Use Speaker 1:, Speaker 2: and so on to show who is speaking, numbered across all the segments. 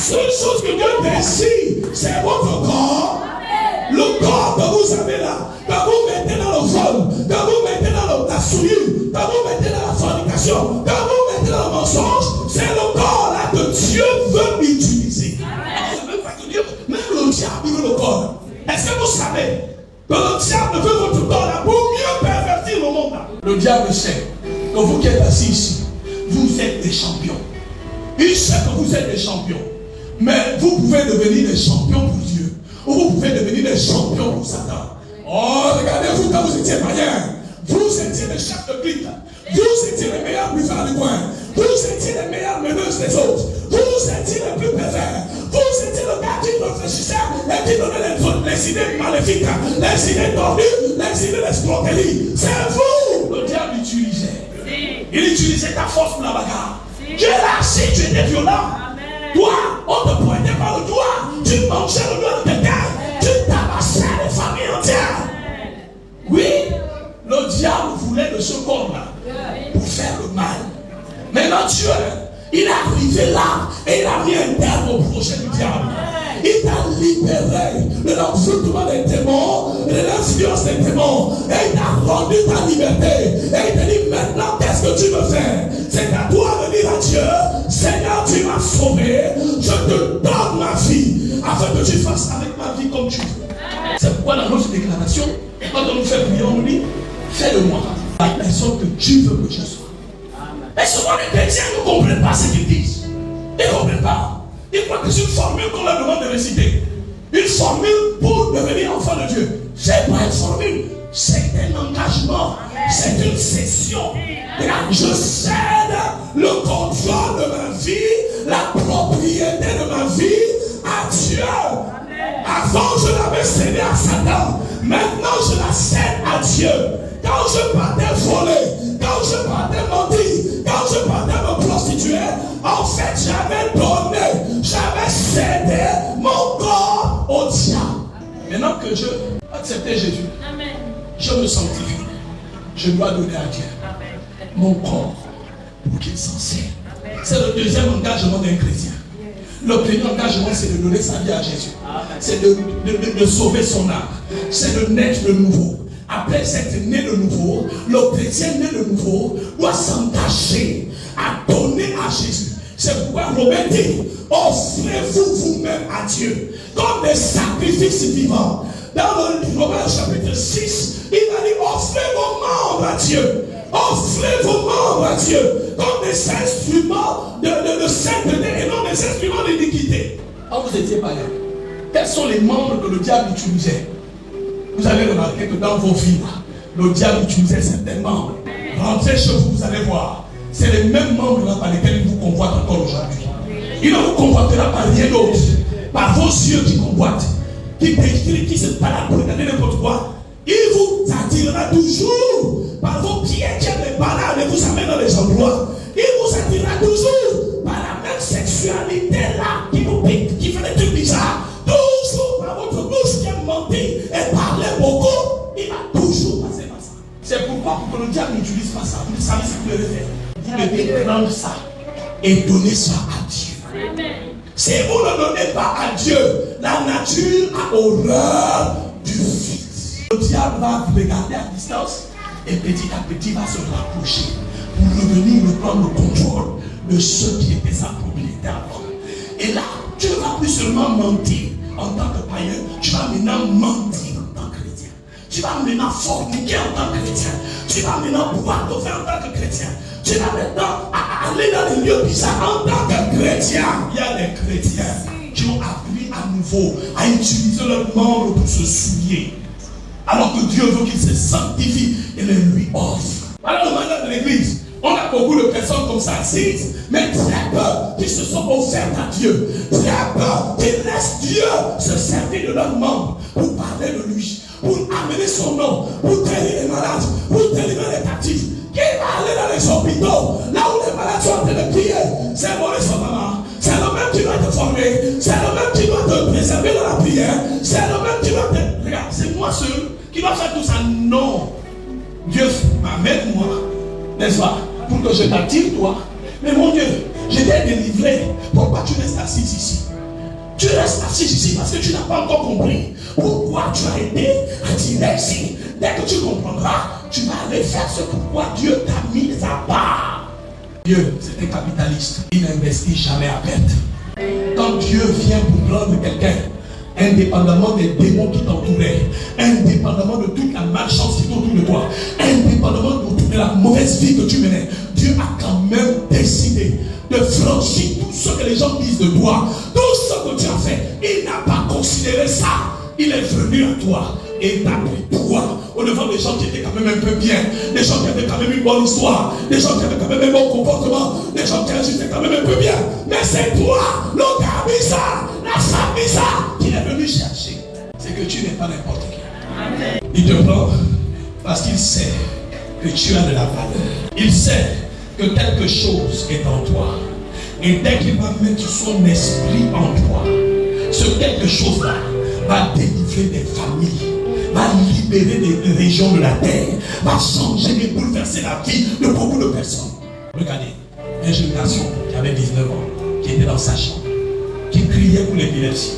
Speaker 1: seule chose que Dieu désire, c'est votre corps. Le corps que vous avez là, que vous mettez dans le vol, que vous mettez dans la souillure, que vous mettez dans la fornication, que vous mettez dans le mensonge, c'est le corps là que Dieu veut utiliser. Même le diable veut le corps. Est-ce que vous savez que le diable veut votre corps là pour mieux pervertir le monde là? Le diable sait que vous qui êtes assis ici, vous êtes des champions. Il sait que vous êtes des champions. Mais vous pouvez devenir des champions pour Dieu. Ou vous pouvez devenir des champions pour Satan. Oh, regardez-vous quand vous étiez païens. Vous étiez les chefs de clique. Vous étiez les meilleurs buffeurs du coin. Vous étiez les meilleures meneuses des autres. Vous étiez les plus pervers. Vous étiez le gars qui réfléchissait et qui donnait les idées maléfiques, les idées tordues, les idées d'escroquerie. C'est vous. Le diable utilisait. Il utilisait ta force pour la bagarre. Dieu là, si tu étais violent, toi, on te pointait par le doigt, tu mangeais le doigt de quelqu'un, tu tabassais les familles entières. Oui, le diable voulait de ce corps-là pour faire le mal. Maintenant, Dieu, il est arrivé là et il a mis un terme au projet du diable. Il t'a libéré de l'envoûtement des démons, de l'influence des démons, et il t'a rendu ta liberté. Et il t'a dit maintenant, qu'est-ce que tu veux faire? C'est à toi de dire à Dieu, Seigneur, tu m'as sauvé, je te donne ma vie, afin que tu fasses avec ma vie comme tu veux. C'est pourquoi dans notre déclaration, quand on nous fait prier, on nous dit, fais de moi la personne que tu veux que je sois. Et souvent les chrétiens ne comprennent pas ce qu'ils disent. Ils ne comprennent pas. Ils croient que c'est une formule qu'on leur demande de réciter. Une formule pour devenir enfant de Dieu. C'est pas une formule, c'est un engagement, c'est une cession. Regarde, je cède le contrôle de ma vie, la propriété de ma vie à Dieu. Avant, je l'avais cédé à Satan. Maintenant, je la cède à Dieu. Quand je partais voler, quand je partais mentir, quand je partais me prostituer, en fait, j'avais donné, j'avais cédé mon corps au diable. Maintenant que je acceptais Jésus, je me sanctifie. Je dois donner à Dieu mon corps pour qu'il s'en serve. C'est le deuxième engagement d'un chrétien. Le premier engagement, c'est de donner sa vie à Jésus. C'est de sauver son âme. C'est de naître de nouveau. Après être né de nouveau, le chrétien né de nouveau doit s'engager à donner à Jésus. C'est pourquoi Romain dit, offrez-vous vous-même à Dieu comme des sacrifices vivants. Dans le Romains chapitre 6, il a dit, offrez vos membres à Dieu. Offrez vos membres à Dieu comme des instruments de sainteté et non des instruments d'iniquité. Quand vous étiez païen, quels sont les membres que le diable utilisait? Vous allez remarquer que dans vos vies, le diable utilisait certains membres. Rentrez chez vous, vous allez voir. C'est les mêmes membres là par lesquels il vous convoite encore aujourd'hui. Il ne vous convoitera par rien d'autre. Par vos yeux qui convoitent, qui se baladent pour regarder n'importe quoi. Il vous attirera toujours par vos pieds qui aiment les balades et vous amène dans les endroits. Il vous attirera toujours par la même sexualité là qui vous pique, qui fait des trucs bizarres. Toujours par votre bouche qui aime mentir et parler beaucoup, il va toujours passer par ça. C'est pourquoi pour que le diable n'utilise pas ça, vous savez ce que vous devez faire. Vous devez prendre ça et donner ça à Dieu. Amen. Si vous ne donnez pas à Dieu, la nature a horreur du vide. Le diable va vous regarder à distance et petit à petit va se rapprocher pour revenir prendre le contrôle de ceux qui étaient sa propriété avant. Et là, tu ne vas plus seulement mentir en tant que païen, tu vas maintenant mentir en tant que chrétien. Tu vas maintenant forniquer en tant que chrétien. Tu vas maintenant boire de vin en tant que chrétien. Tu vas maintenant aller dans les lieux bizarres en tant que chrétien. Il y a des chrétiens qui ont appris à nouveau à utiliser leurs membres pour se souiller. Alors que Dieu veut qu'ils se sanctifient et les lui offre. Voilà le mandat de l'église. On a beaucoup de personnes comme ça assises, mais très peu qui se sont offertes à Dieu. Très peu qui laissent Dieu se servir de leurs membres pour parler de lui, pour amener son nom, pour guérir les malades, pour délivrer les captifs. Qui va aller dans les hôpitaux, là où les malades sont en train de prier? C'est Maurice Obama. C'est le même qui doit te former. C'est le même qui doit te préserver dans la prière. C'est le même qui doit te... Regarde, c'est moi seul qui doit faire tout ça. Non. Dieu m'amène-moi, n'est-ce pas, pour que je t'attire toi. Mais mon Dieu, je t'ai délivré. Pourquoi tu restes assis ici? Tu restes assis ici parce que tu n'as pas encore compris pourquoi tu as été attiré ici. Dès que tu comprendras, tu vas aller faire ce pourquoi Dieu t'a mis à part. Dieu, c'était capitaliste. Il n'investit jamais à perte. Quand Dieu vient pour prendre quelqu'un, indépendamment des démons qui t'entouraient, indépendamment de toute la malchance qui est autour de toi, indépendamment de la mauvaise vie que tu menais, Dieu a quand même décidé de franchir tout ce que les gens disent de toi, tout ce que tu as fait. Il n'a pas considéré ça. Il est venu à toi et t'a pris toi au devant des gens qui étaient quand même un peu bien, des gens qui avaient quand même une bonne histoire, des gens qui avaient quand même un bon comportement, des gens qui agissaient quand même un peu bien. Mais c'est toi, le gars bizarre, la femme bizarre, qui est venu chercher. C'est que tu n'es pas n'importe qui. Amen. Il te prend parce qu'il sait que tu as de la valeur. Il sait que quelque chose est en toi. Et dès qu'il va mettre son esprit en toi, ce quelque chose-là va délivrer des familles, va libérer des régions de la terre, va changer et bouleverser la vie de beaucoup de personnes. Regardez, une jeune garçon qui avait 19 ans, qui était dans sa chambre, qui criait pour l'épilepsie,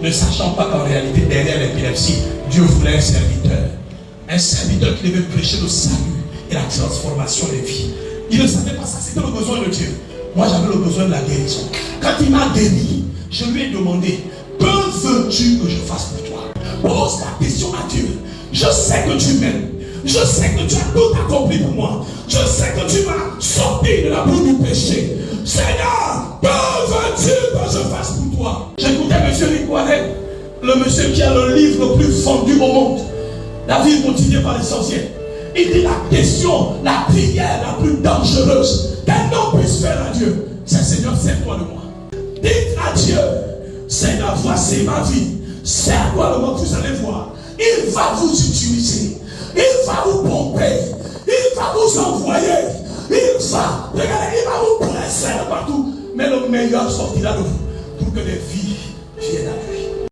Speaker 1: ne sachant pas qu'en réalité, derrière l'épilepsie, Dieu voulait un serviteur qui devait prêcher le salut et la transformation des vies. Il ne savait pas ça, c'était le besoin de Dieu. Moi, j'avais le besoin de la guérison. Quand il m'a guéri, je lui ai demandé, que veux-tu que je fasse pour toi? Pose la question à Dieu. Je sais que tu m'aimes. Je sais que tu as tout accompli pour moi. Je sais que tu m'as sorti de la boue du péché. Seigneur, que veux-tu que je fasse pour toi? J'écoutais M. Ricoiret, le monsieur qui a le livre le plus vendu au monde, La vie continuée par les sorciers. Il dit la question, la prière la plus dangereuse qu'un homme puisse faire à Dieu, c'est Seigneur, sers-toi de moi. Dites à Dieu, Seigneur, voici ma vie. Sers-toi de moi, vous allez voir. Il va vous utiliser. Il va vous pomper. Il va vous envoyer. Regardez, il va vous presser partout. Mais le meilleur sortira de vous pour que les vies viennent à lui.